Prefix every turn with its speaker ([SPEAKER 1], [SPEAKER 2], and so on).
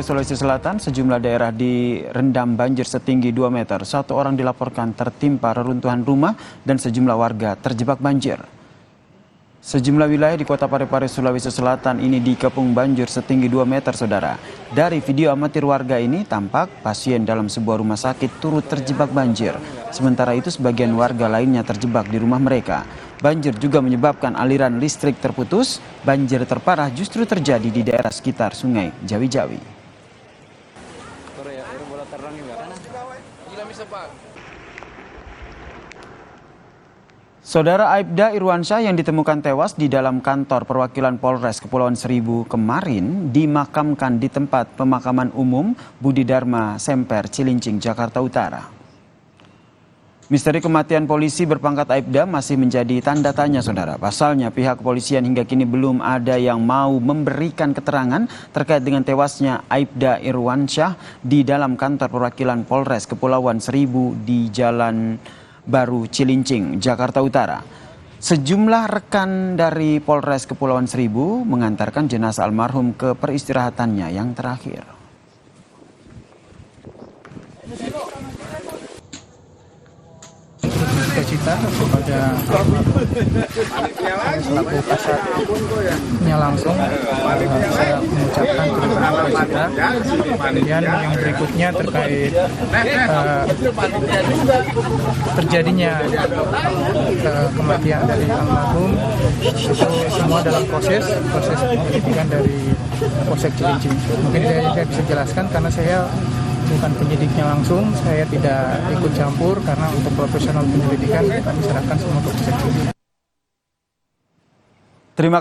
[SPEAKER 1] Sulawesi Selatan, sejumlah daerah direndam banjir setinggi 2 meter. Satu orang dilaporkan tertimpa reruntuhan rumah dan sejumlah warga terjebak banjir. Sejumlah wilayah di Kota Parepare, Sulawesi Selatan ini dikepung banjir setinggi 2 meter, saudara. Dari video amatir warga ini tampak pasien dalam sebuah rumah sakit turut terjebak banjir. Sementara itu sebagian warga lainnya terjebak di rumah mereka. Banjir juga menyebabkan aliran listrik terputus. Banjir terparah justru terjadi di daerah sekitar Sungai Jawi-Jawi. Saudara Aibda Irwansyah yang ditemukan tewas di dalam kantor perwakilan Polres Kepulauan Seribu kemarin dimakamkan di tempat pemakaman umum Budi Dharma Semper, Cilincing, Jakarta Utara. Misteri kematian polisi berpangkat Aibda masih menjadi tanda tanya, saudara. Pasalnya pihak kepolisian hingga kini belum ada yang mau memberikan keterangan terkait dengan tewasnya Aibda Irwansyah di dalam kantor perwakilan Polres Kepulauan Seribu di Jalan Baru Cilincing, Jakarta Utara. Sejumlah rekan dari Polres Kepulauan Seribu mengantarkan jenazah almarhum ke peristirahatannya yang terakhir.
[SPEAKER 2] Cita kepada selaku kasatnya langsung saya mengucapkan terima kasih. Kemudian yang berikutnya terkait terjadinya kematian dari almarhum, itu semua dalam proses penyelidikan dari Polsek Cilincing. Mungkin saya tidak bisa jelaskan karena saya bukan penyidiknya langsung, saya tidak ikut campur karena untuk profesional penyelidikan kami serahkan semua ke Polsek Cilincing.
[SPEAKER 1] Terima